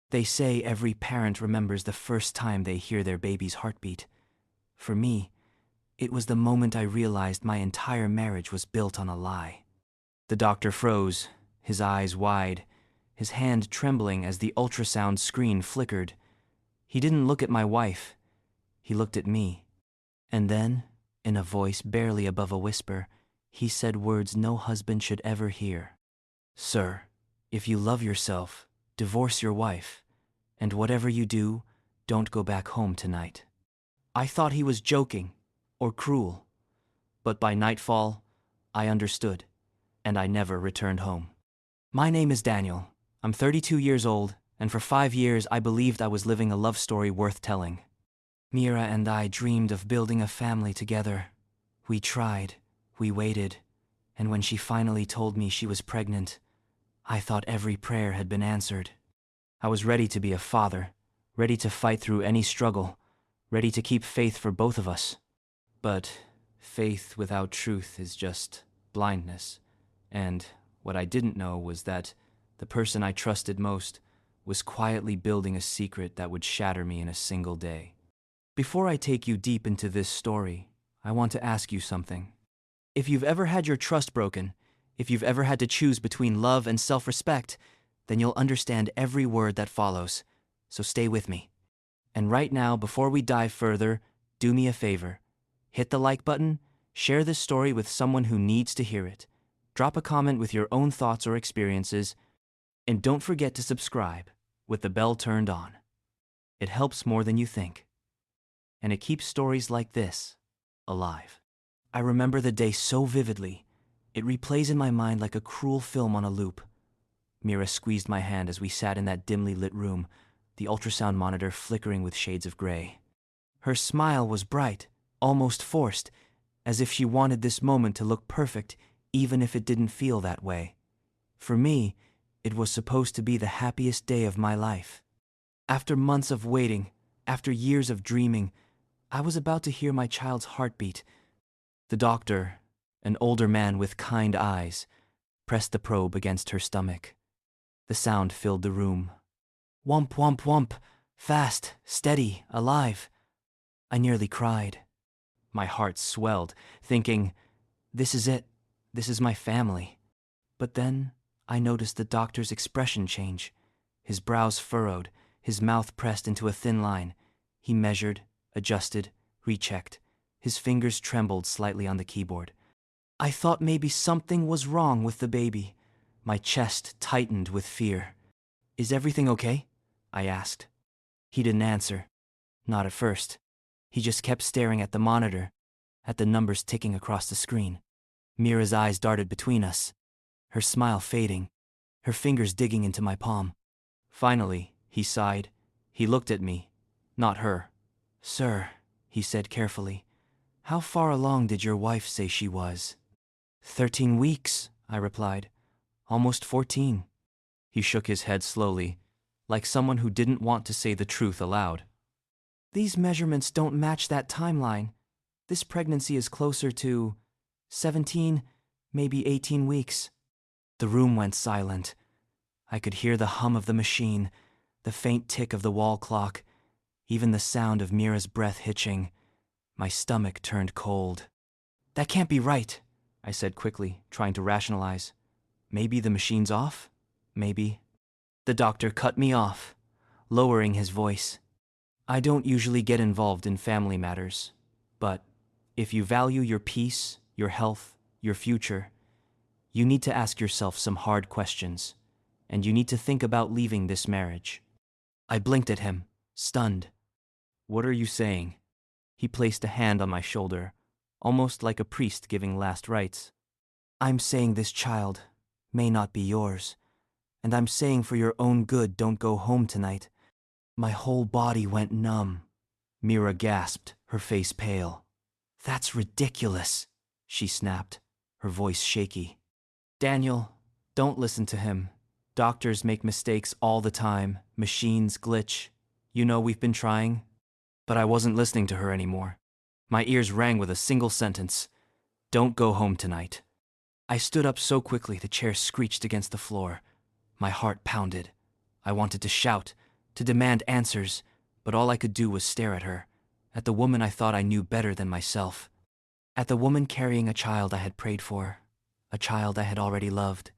They say every parent remembers the first time they hear their baby's heartbeat. For me, it was the moment I realized my entire marriage was built on a lie. The doctor froze, his eyes wide, his hand trembling as the ultrasound screen flickered. He didn't look at my wife. He looked at me. And then, in a voice barely above a whisper, he said words no husband should ever hear. "Sir, if you love yourself, divorce your wife, and whatever you do, don't go back home tonight." I thought he was joking, or cruel, but by nightfall, I understood, and I never returned home. My name is Daniel. I'm 32 years old, and for 5 years I believed I was living a love story worth telling. Mira and I dreamed of building a family together. We tried, we waited, and when she finally told me she was pregnant, I thought every prayer had been answered. I was ready to be a father, ready to fight through any struggle, ready to keep faith for both of us. But faith without truth is just blindness, and what I didn't know was that the person I trusted most was quietly building a secret that would shatter me in a single day. Before I take you deep into this story, I want to ask you something. If you've ever had your trust broken, if you've ever had to choose between love and self-respect, then you'll understand every word that follows. So stay with me. And right now, before we dive further, do me a favor. Hit the like button, share this story with someone who needs to hear it. Drop a comment with your own thoughts or experiences, and don't forget to subscribe with the bell turned on. It helps more than you think. And it keeps stories like this alive. I remember the day so vividly. It replays in my mind like a cruel film on a loop. Mira squeezed my hand as we sat in that dimly lit room, the ultrasound monitor flickering with shades of gray. Her smile was bright, almost forced, as if she wanted this moment to look perfect, even if it didn't feel that way. For me, it was supposed to be the happiest day of my life. After months of waiting, after years of dreaming, I was about to hear my child's heartbeat. The doctor, an older man with kind eyes, pressed the probe against her stomach. The sound filled the room. Whump, whump, whump, fast, steady, alive. I nearly cried. My heart swelled, thinking, this is it, this is my family. But then I noticed the doctor's expression change. His brows furrowed, his mouth pressed into a thin line. He measured, adjusted, rechecked. His fingers trembled slightly on the keyboard. I thought maybe something was wrong with the baby. My chest tightened with fear. "Is everything okay?" I asked. He didn't answer. Not at first. He just kept staring at the monitor, at the numbers ticking across the screen. Mira's eyes darted between us, her smile fading, her fingers digging into my palm. Finally, he sighed. He looked at me, not her. "Sir," he said carefully, "how far along did your wife say she was?" 13 weeks, I replied. "Almost 14. He shook his head slowly, like someone who didn't want to say the truth aloud. "These measurements don't match that timeline. This pregnancy is closer to 17, maybe 18 weeks. The room went silent. I could hear the hum of the machine, the faint tick of the wall clock, even the sound of Mira's breath hitching. My stomach turned cold. "That can't be right," I said quickly, trying to rationalize. "Maybe the machine's off? Maybe." The doctor cut me off, lowering his voice. "I don't usually get involved in family matters, but if you value your peace, your health, your future, you need to ask yourself some hard questions, and you need to think about leaving this marriage." I blinked at him, stunned. "What are you saying?" He placed a hand on my shoulder, almost like a priest giving last rites. "I'm saying this child may not be yours, and I'm saying for your own good don't go home tonight." My whole body went numb. Mira gasped, her face pale. "That's ridiculous," she snapped, her voice shaky. "Daniel, don't listen to him. Doctors make mistakes all the time. Machines glitch. You know we've been trying." But I wasn't listening to her anymore. My ears rang with a single sentence. "Don't go home tonight." I stood up so quickly the chair screeched against the floor. My heart pounded. I wanted to shout, to demand answers, but all I could do was stare at her, at the woman I thought I knew better than myself, at the woman carrying a child I had prayed for, a child I had already loved.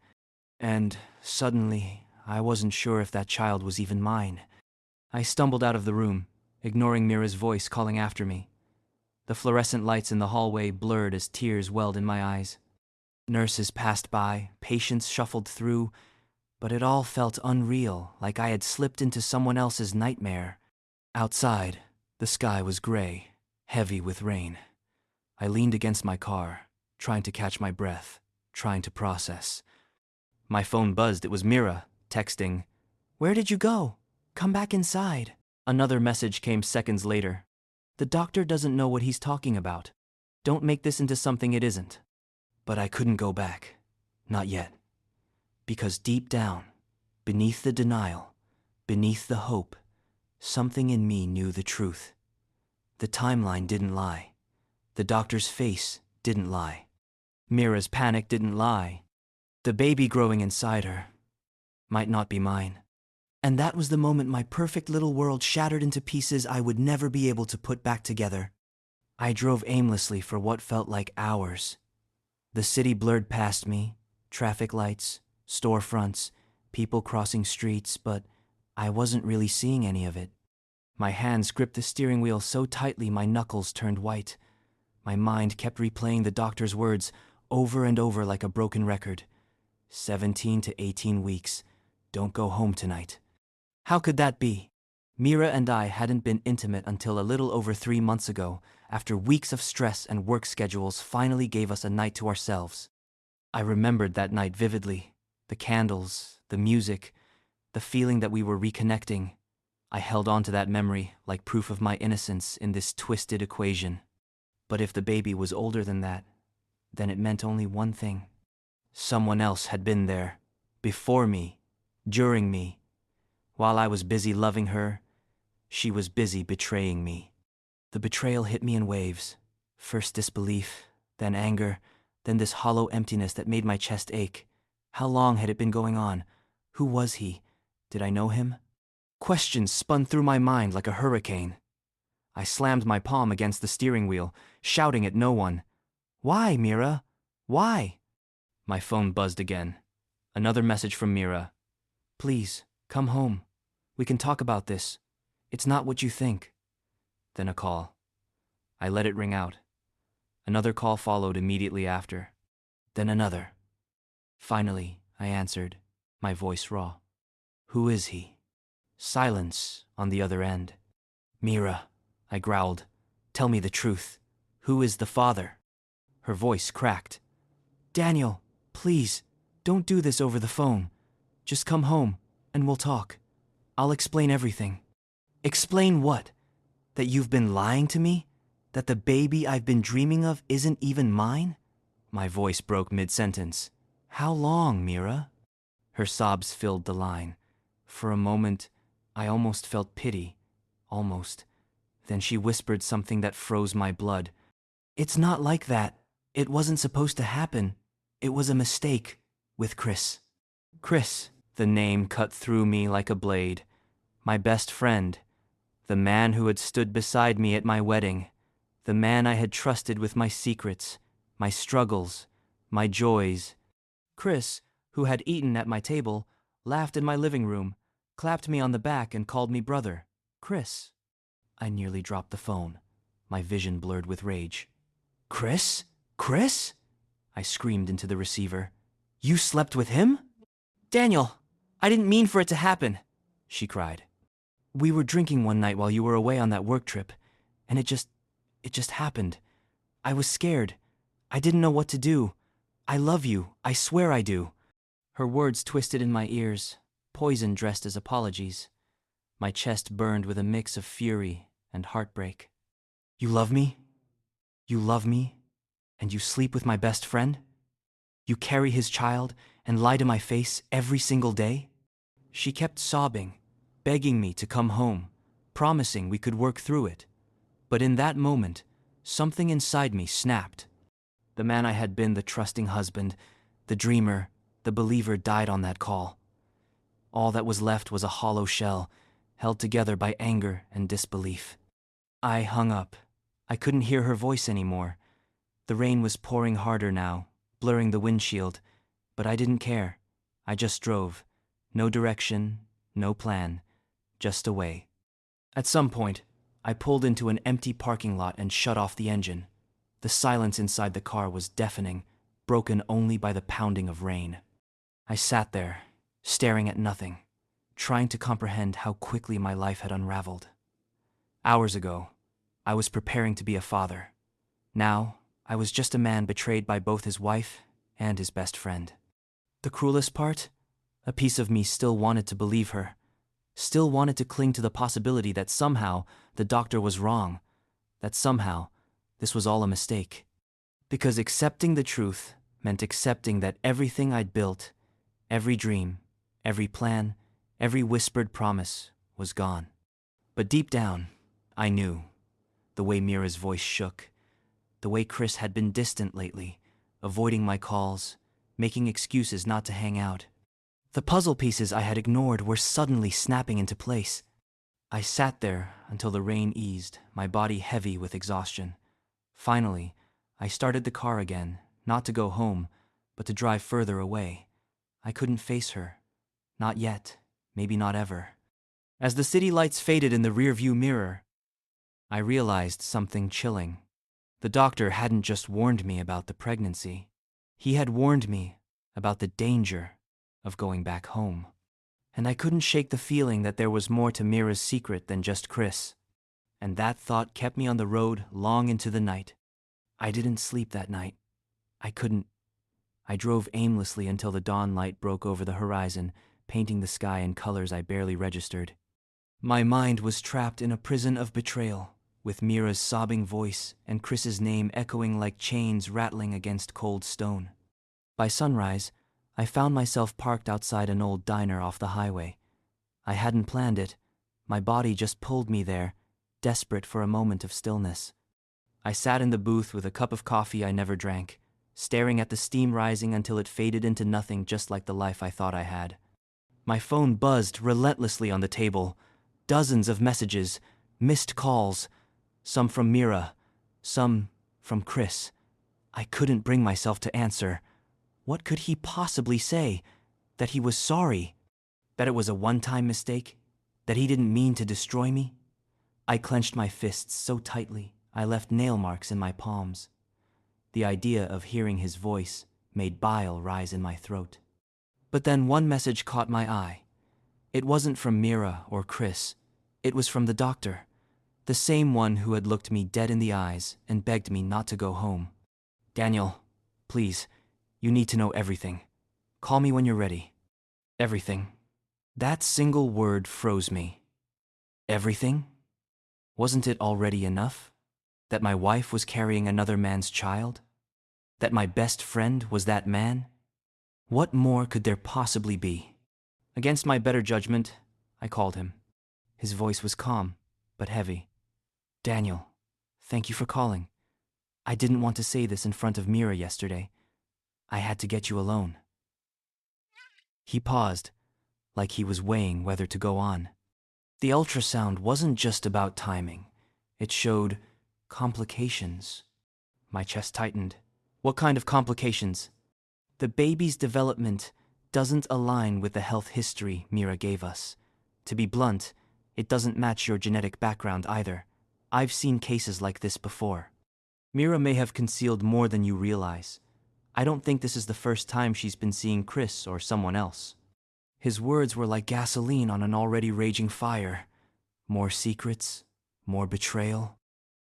And, suddenly, I wasn't sure if that child was even mine. I stumbled out of the room, ignoring Mira's voice calling after me. The fluorescent lights in the hallway blurred as tears welled in my eyes. Nurses passed by, patients shuffled through, but it all felt unreal, like I had slipped into someone else's nightmare. Outside, the sky was gray, heavy with rain. I leaned against my car, trying to catch my breath, trying to process. My phone buzzed. It was Mira, texting, "Where did you go? Come back inside." Another message came seconds later. "The doctor doesn't know what he's talking about. Don't make this into something it isn't." But I couldn't go back. Not yet. Because deep down, beneath the denial, beneath the hope, something in me knew the truth. The timeline didn't lie. The doctor's face didn't lie. Mira's panic didn't lie. The baby growing inside her might not be mine. And that was the moment my perfect little world shattered into pieces I would never be able to put back together. I drove aimlessly for what felt like hours. The city blurred past me, traffic lights, storefronts, people crossing streets, but I wasn't really seeing any of it. My hands gripped the steering wheel so tightly my knuckles turned white. My mind kept replaying the doctor's words over and over like a broken record. 17 to 18 weeks. Don't go home tonight. How could that be? Mira and I hadn't been intimate until a little over 3 months ago, after weeks of stress and work schedules finally gave us a night to ourselves. I remembered that night vividly. The candles, the music, the feeling that we were reconnecting. I held on to that memory like proof of my innocence in this twisted equation. But if the baby was older than that, then it meant only one thing. Someone else had been there, before me, during me. While I was busy loving her, she was busy betraying me. The betrayal hit me in waves. First disbelief, then anger, then this hollow emptiness that made my chest ache. How long had it been going on? Who was he? Did I know him? Questions spun through my mind like a hurricane. I slammed my palm against the steering wheel, shouting at no one. "Why, Mira? Why?" My phone buzzed again. Another message from Mira. "Please, come home. We can talk about this. It's not what you think." Then a call. I let it ring out. Another call followed immediately after. Then another. Finally, I answered, my voice raw. "Who is he?" Silence on the other end. "Mira," I growled, "tell me the truth. Who is the father?" Her voice cracked. "Daniel, please, don't do this over the phone. Just come home, and we'll talk. I'll explain everything." "Explain what? That you've been lying to me? That the baby I've been dreaming of isn't even mine?" My voice broke mid-sentence. "How long, Mira?" Her sobs filled the line. For a moment, I almost felt pity. Almost. Then she whispered something that froze my blood. "It's not like that. It wasn't supposed to happen. It was a mistake. With Chris." Chris, the name cut through me like a blade. My best friend. The man who had stood beside me at my wedding. The man I had trusted with my secrets, my struggles, my joys. Chris, who had eaten at my table, laughed in my living room, clapped me on the back and called me brother. Chris. I nearly dropped the phone, my vision blurred with rage. "Chris? Chris?" I screamed into the receiver. "You slept with him?" "Daniel, I didn't mean for it to happen," she cried. "We were drinking one night while you were away on that work trip, and it just happened. I was scared. I didn't know what to do. I love you. I swear I do." Her words twisted in my ears, poison dressed as apologies. My chest burned with a mix of fury and heartbreak. "You love me? You love me? And you sleep with my best friend? You carry his child and lie to my face every single day?" She kept sobbing, begging me to come home, promising we could work through it. But in that moment, something inside me snapped. The man I had been, the trusting husband, the dreamer, the believer, died on that call. All that was left was a hollow shell, held together by anger and disbelief. I hung up. I couldn't hear her voice anymore. The rain was pouring harder now, blurring the windshield, but I didn't care. I just drove. No direction, no plan, just away. At some point, I pulled into an empty parking lot and shut off the engine. The silence inside the car was deafening, broken only by the pounding of rain. I sat there, staring at nothing, trying to comprehend how quickly my life had unraveled. Hours ago, I was preparing to be a father. Now, I was just a man betrayed by both his wife and his best friend. The cruelest part? A piece of me still wanted to believe her, still wanted to cling to the possibility that somehow the doctor was wrong, that somehow this was all a mistake. Because accepting the truth meant accepting that everything I'd built, every dream, every plan, every whispered promise was gone. But deep down, I knew. The way Mira's voice shook, the way Chris had been distant lately, avoiding my calls, making excuses not to hang out. The puzzle pieces I had ignored were suddenly snapping into place. I sat there until the rain eased, my body heavy with exhaustion. Finally, I started the car again, not to go home, but to drive further away. I couldn't face her. Not yet, maybe not ever. As the city lights faded in the rearview mirror, I realized something chilling. The doctor hadn't just warned me about the pregnancy. He had warned me about the danger of going back home. And I couldn't shake the feeling that there was more to Mira's secret than just Chris. And that thought kept me on the road long into the night. I didn't sleep that night. I couldn't. I drove aimlessly until the dawn light broke over the horizon, painting the sky in colors I barely registered. My mind was trapped in a prison of betrayal, with Mira's sobbing voice and Chris's name echoing like chains rattling against cold stone. By sunrise, I found myself parked outside an old diner off the highway. I hadn't planned it. My body just pulled me there, desperate for a moment of stillness. I sat in the booth with a cup of coffee I never drank, staring at the steam rising until it faded into nothing, just like the life I thought I had. My phone buzzed relentlessly on the table. Dozens of messages, missed calls, some from Mira, some from Chris. I couldn't bring myself to answer. What could he possibly say? That he was sorry? That it was a one-time mistake? That he didn't mean to destroy me? I clenched my fists so tightly, I left nail marks in my palms. The idea of hearing his voice made bile rise in my throat. But then one message caught my eye. It wasn't from Mira or Chris. It was from the doctor, the same one who had looked me dead in the eyes and begged me not to go home. "Daniel, please, you need to know everything. Call me when you're ready." Everything. That single word froze me. Everything? Wasn't it already enough? That my wife was carrying another man's child? That my best friend was that man? What more could there possibly be? Against my better judgment, I called him. His voice was calm, but heavy. "Daniel, thank you for calling. I didn't want to say this in front of Mira yesterday. I had to get you alone." He paused, like he was weighing whether to go on. The ultrasound wasn't just about timing. It showed complications. My chest tightened. What kind of complications? The baby's development doesn't align with the health history Mira gave us. To be blunt, it doesn't match your genetic background either. I've seen cases like this before. Mira may have concealed more than you realize. I don't think this is the first time she's been seeing Chris or someone else. His words were like gasoline on an already raging fire. More secrets, more betrayal.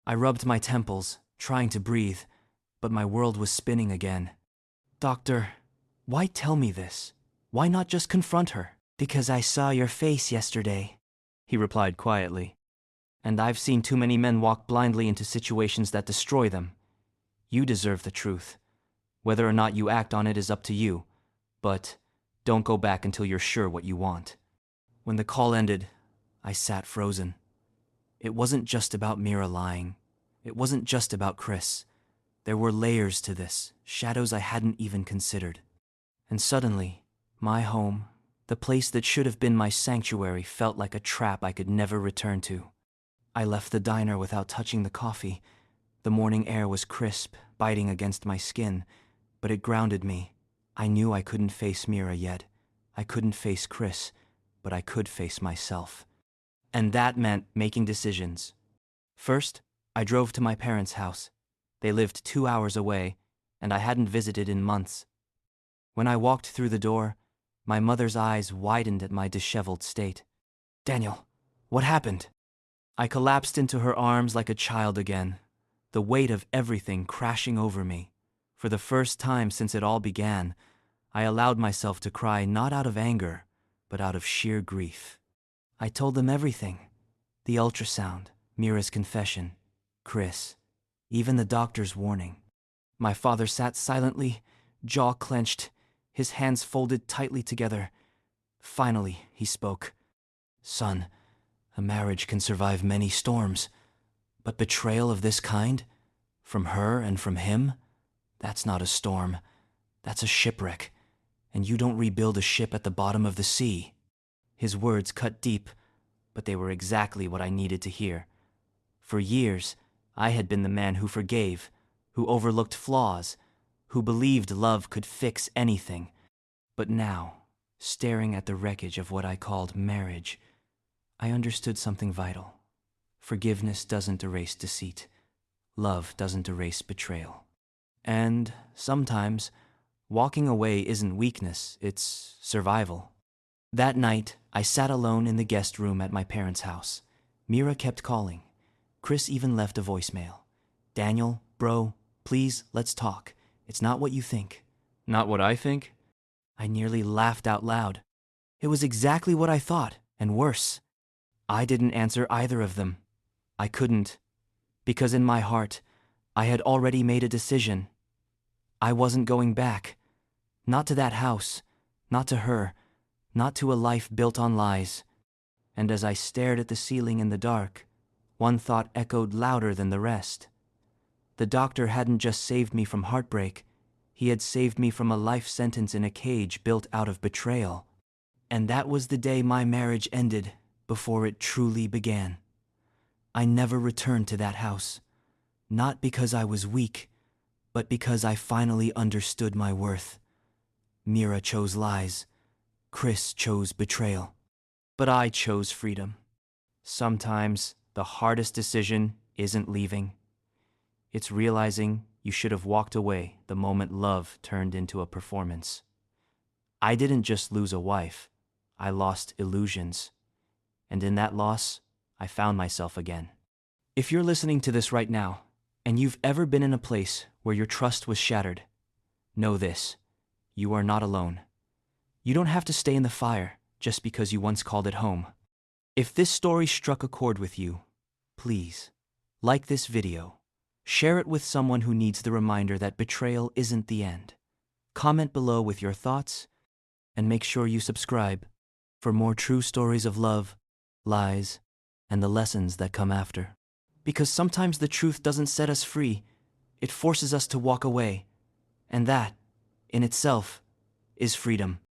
I rubbed my temples, trying to breathe, but my world was spinning again. "Doctor, why tell me this? Why not just confront her?" "Because I saw your face yesterday," he replied quietly. "And I've seen too many men walk blindly into situations that destroy them. You deserve the truth. Whether or not you act on it is up to you, but don't go back until you're sure what you want." When the call ended, I sat frozen. It wasn't just about Mira lying. It wasn't just about Chris. There were layers to this, shadows I hadn't even considered. And suddenly, my home, The place that should have been my sanctuary felt like a trap I could never return to. I left the diner without touching the coffee. The morning air was crisp, biting against my skin, but it grounded me. I knew I couldn't face Mira yet. I couldn't face Chris, but I could face myself. And that meant making decisions. First, I drove to my parents' house. They lived 2 hours away, and I hadn't visited in months. When I walked through the door, my mother's eyes widened at my disheveled state. "Daniel, what happened?" I collapsed into her arms like a child again, the weight of everything crashing over me. For the first time since it all began, I allowed myself to cry not out of anger, but out of sheer grief. I told them everything. The ultrasound, Mira's confession, Chris, even the doctor's warning. My father sat silently, jaw clenched, his hands folded tightly together. Finally, he spoke. "Son, a marriage can survive many storms, but betrayal of this kind, from her and from him, that's not a storm. That's a shipwreck, and you don't rebuild a ship at the bottom of the sea." His words cut deep, but they were exactly what I needed to hear. For years, I had been the man who forgave, who overlooked flaws, who believed love could fix anything. But now, staring at the wreckage of what I called marriage, I understood something vital. Forgiveness doesn't erase deceit. Love doesn't erase betrayal. And sometimes, walking away isn't weakness, it's survival. That night, I sat alone in the guest room at my parents' house. Mira kept calling. Chris even left a voicemail. "Daniel, bro, please, let's talk. It's not what you think." "Not what I think?" I nearly laughed out loud. It was exactly what I thought, and worse. I didn't answer either of them. I couldn't, because in my heart, I had already made a decision. I wasn't going back. Not to that house, not to her, not to a life built on lies. And as I stared at the ceiling in the dark, one thought echoed louder than the rest. The doctor hadn't just saved me from heartbreak, he had saved me from a life sentence in a cage built out of betrayal. And that was the day my marriage ended, before it truly began. I never returned to that house, not because I was weak, but because I finally understood my worth. Mira chose lies, Chris chose betrayal, but I chose freedom. Sometimes the hardest decision isn't leaving. It's realizing you should have walked away the moment love turned into a performance. I didn't just lose a wife, I lost illusions. And in that loss, I found myself again. If you're listening to this right now, and you've ever been in a place where your trust was shattered, know this: you are not alone. You don't have to stay in the fire just because you once called it home. If this story struck a chord with you, please, like this video. Share it with someone who needs the reminder that betrayal isn't the end. Comment below with your thoughts, and make sure you subscribe for more true stories of love, lies, and the lessons that come after. Because sometimes the truth doesn't set us free, it forces us to walk away, and that, in itself, is freedom.